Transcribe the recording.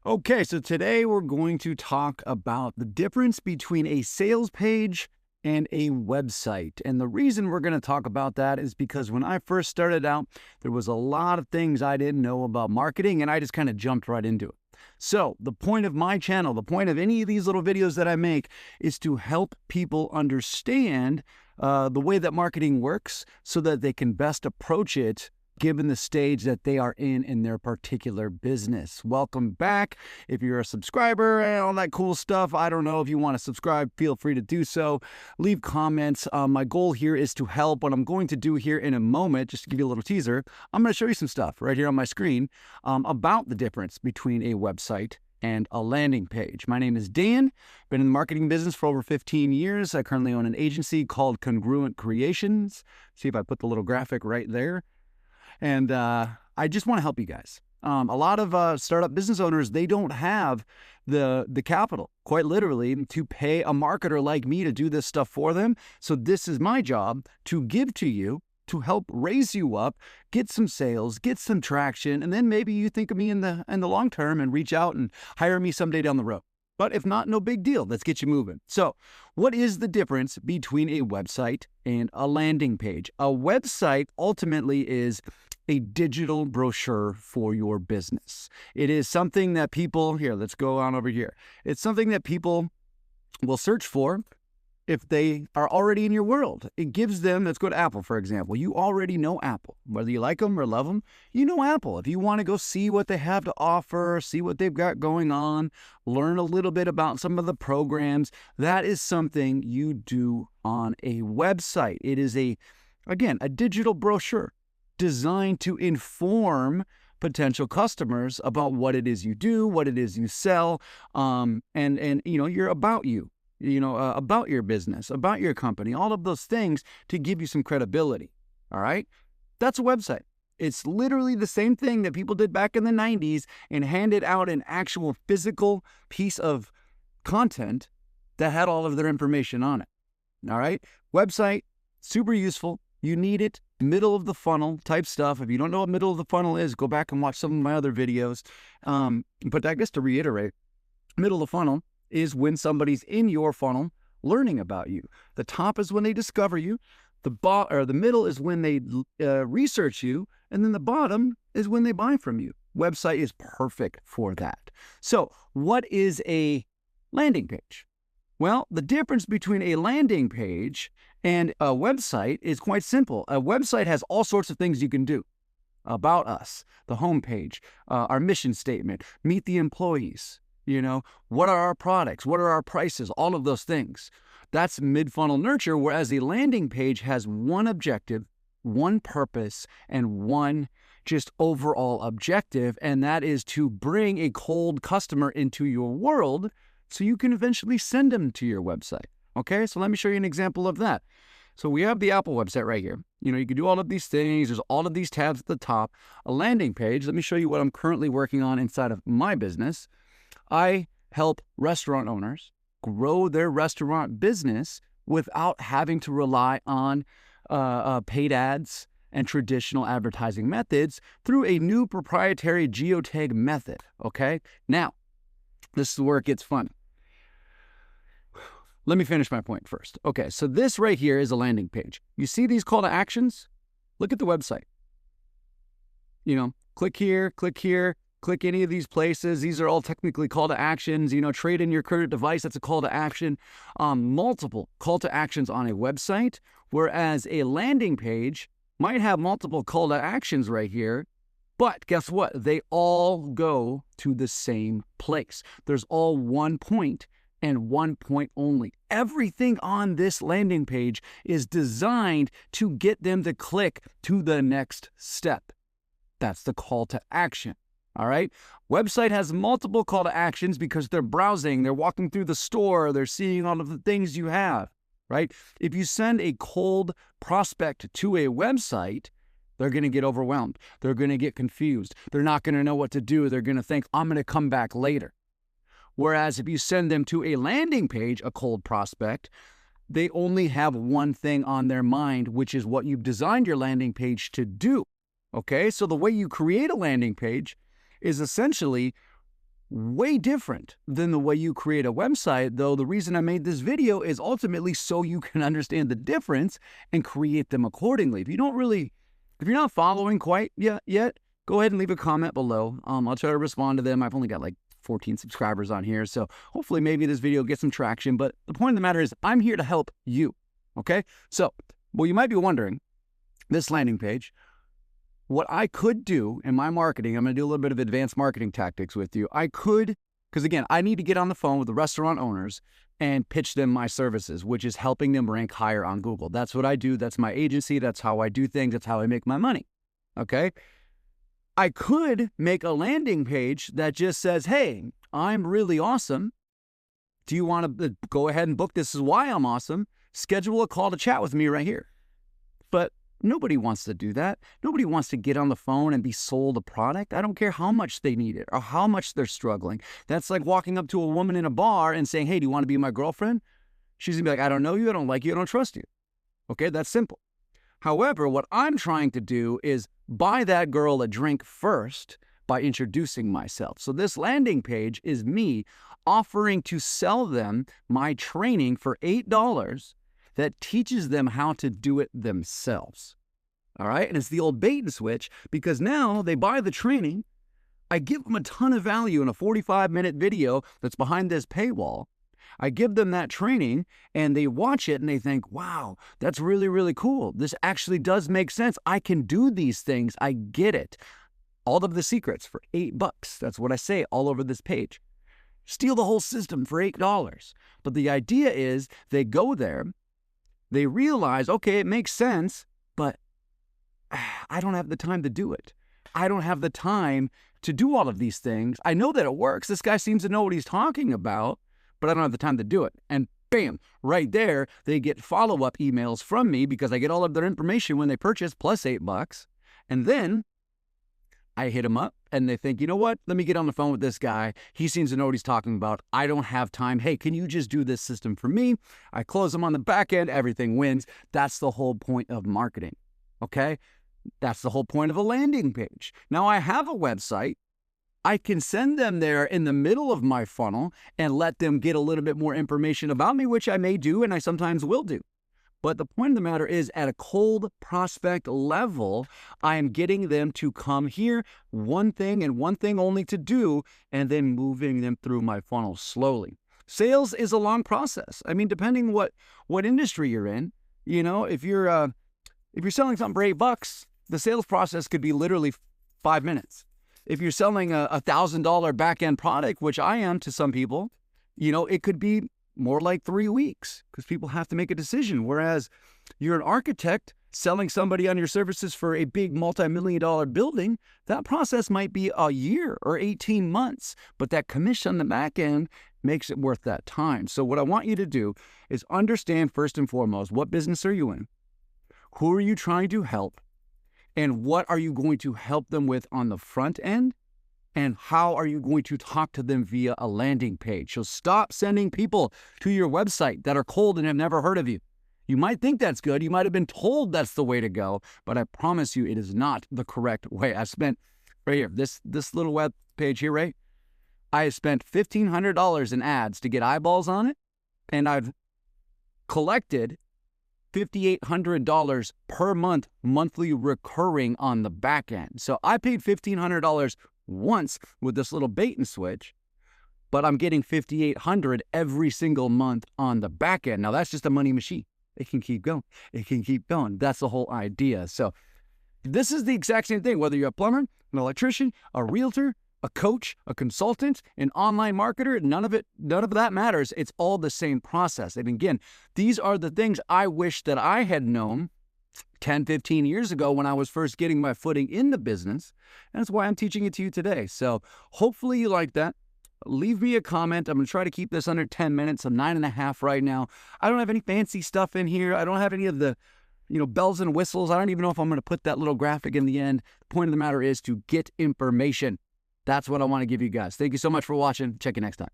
Okay, so today we're going to talk about the difference between a sales page and a website. And the reason we're going to talk about that is because when I first started out, there was a lot of things I didn't know about marketing, and I just kind of jumped right into it. So the point of my channel, the point of any of these little videos that I make is to help people understand the way that marketing works so that they can best approach it given the stage that they are in their particular business. Welcome back. If you're a subscriber and all that cool stuff, I don't know if you want to subscribe, feel free to do so. Leave comments. My goal here is to help. What I'm going to do here in a moment, just to give you a little teaser, I'm going to show you some stuff right here on my screen about the difference between a website and a landing page. My name is Dan. Been in the marketing business for over 15 years. I currently own an agency called Congruent Creations. See if I put the little graphic right there. And I just want to help you guys. A lot of startup business owners, they don't have the capital, quite literally, to pay a marketer like me to do this stuff for them. So this is my job to give to you, to help raise you up, get some sales, get some traction, and then maybe you think of me in the long term and reach out and hire me someday down the road. But if not, no big deal. Let's get you moving. So what is the difference between a website and a landing page? A website ultimately is a digital brochure for your business. It is something that people, here, let's go on over here. It's something that people will search for if they are already in your world. It gives them, let's go to Apple, for example. You already know Apple. Whether you like them or love them, you know Apple. If you want to go see what they have to offer, see what they've got going on, learn a little bit about some of the programs, that is something you do on a website. It is again, a digital brochure designed to inform potential customers about what it is you do, what it is you sell, and you're about about your business, about your company, all of those things to give you some credibility. All right? That's a website. It's literally the same thing that people did back in the 90s and handed out an actual physical piece of content that had all of their information on it. All right? Website, super useful. You need it. Middle of the funnel type stuff. If you don't know what middle of the funnel is, go back and watch some of my other videos. But I guess to reiterate, middle of the funnel is when somebody's in your funnel learning about you. The top is when they discover you. The middle is when they research you. And then the bottom is when they buy from you. Website is perfect for that. So what is a landing page? Well, the difference between a landing page and a website is quite simple. A website has all sorts of things you can do. About us, the homepage, our mission statement, meet the employees, what are our products, what are our prices, all of those things. That's mid-funnel nurture, whereas a landing page has one objective, one purpose, and one just overall objective, and that is to bring a cold customer into your world so you can eventually send them to your website. Okay, so let me show you an example of that. So we have the Apple website right here. You can do all of these things. There's all of these tabs at the top. A landing page, let me show you what I'm currently working on inside of my business. I help restaurant owners grow their restaurant business without having to rely on paid ads and traditional advertising methods through a new proprietary geotag method, okay? Now, this is where it gets fun. Let me finish my point first. Okay, so this right here is a landing page. You see these call to actions? Look at the website. Click here, click any of these places. These are all technically call to actions. Trade in your current device, that's a call to action. Multiple call to actions on a website, whereas a landing page might have multiple call to actions right here, but guess what? They all go to the same place. There's all one point and one point only. Everything on this landing page is designed to get them to click to the next step. That's the call to action. All right. Website has multiple call to actions because they're browsing, they're walking through the store, they're seeing all of the things you have, right? If you send a cold prospect to a website, they're going to get overwhelmed. They're going to get confused. They're not going to know what to do. They're going to think, I'm going to come back later. Whereas if you send them to a landing page, a cold prospect, they only have one thing on their mind, which is what you've designed your landing page to do. Okay, so the way you create a landing page is essentially way different than the way you create a website, though the reason I made this video is ultimately so you can understand the difference and create them accordingly. If you're not following quite yet, go ahead and leave a comment below. I'll try to respond to them. I've only got like 14 subscribers on here, so hopefully maybe this video gets some traction. But the point of the matter is I'm here to help you, okay? So, well, you might be wondering, this landing page, what I could do in my marketing, I'm going to do a little bit of advanced marketing tactics with you. I could, because again, I need to get on the phone with the restaurant owners and pitch them my services, which is helping them rank higher on Google. That's what I do. That's my agency. That's how I do things. That's how I make my money. Okay? I could make a landing page that just says, hey, I'm really awesome. Do you want to go ahead and book? This is why I'm awesome. Schedule a call to chat with me right here. But nobody wants to do that. Nobody wants to get on the phone and be sold a product. I don't care how much they need it or how much they're struggling. That's like walking up to a woman in a bar and saying, hey, do you want to be my girlfriend? She's going to be like, I don't know you, I don't like you, I don't trust you. Okay, that's simple. However, what I'm trying to do is buy that girl a drink first by introducing myself. So this landing page is me offering to sell them my training for $8 that teaches them how to do it themselves. All right? And it's the old bait and switch, because now they buy the training. I give them a ton of value in a 45-minute video that's behind this paywall. I give them that training and they watch it and they think, wow, that's really, really cool. This actually does make sense. I can do these things. I get it. All of the secrets for $8. That's what I say all over this page. Steal the whole system for $8. But the idea is they go there, they realize, okay, it makes sense, but I don't have the time to do it. I don't have the time to do all of these things. I know that it works. This guy seems to know what he's talking about, but I don't have the time to do it. And bam, right there, they get follow-up emails from me because I get all of their information when they purchase plus $8. And then I hit them up and they think, you know what? Let me get on the phone with this guy. He seems to know what he's talking about. I don't have time. Hey, can you just do this system for me? I close them on the back end. Everything wins. That's the whole point of marketing. Okay? That's the whole point of a landing page. Now I have a website. I can send them there in the middle of my funnel and let them get a little bit more information about me, which I may do and I sometimes will do. But the point of the matter is, at a cold prospect level, I am getting them to come here, one thing and one thing only to do, and then moving them through my funnel slowly. Sales is a long process. I mean, depending what industry you're in, you know, if you're selling something for $8, the sales process could be literally 5 minutes. If you're selling a $1,000 back-end product, which I am to some people, you know, it could be more like 3 weeks because people have to make a decision. Whereas you're an architect selling somebody on your services for a big multi-million-dollar building, that process might be a year or 18 months, but that commission on the back end makes it worth that time. So what I want you to do is understand first and foremost, what business are you in? Who are you trying to help? And what are you going to help them with on the front end? And how are you going to talk to them via a landing page? So stop sending people to your website that are cold and have never heard of you. You might think that's good. You might have been told that's the way to go, but I promise you it is not the correct way. I spent, right here, this little web page here, right? I have spent $1,500 in ads to get eyeballs on it, and I've collected $5,800 per month, monthly recurring on the back end. So I paid $1,500 once with this little bait and switch, but I'm getting $5,800 every single month on the back end. Now that's just a money machine. It can keep going. It can keep going. That's the whole idea. So this is the exact same thing, whether you're a plumber, an electrician, a realtor, a coach, a consultant, an online marketer, none of that matters. It's all the same process. And again, these are the things I wish that I had known 10, 15 years ago when I was first getting my footing in the business. And that's why I'm teaching it to you today. So hopefully you like that. Leave me a comment. I'm going to try to keep this under 10 minutes. I'm 9.5 right now. I don't have any fancy stuff in here. I don't have any of the, bells and whistles. I don't even know if I'm going to put that little graphic in the end. The point of the matter is to get information. That's what I want to give you guys. Thank you so much for watching. Check you next time.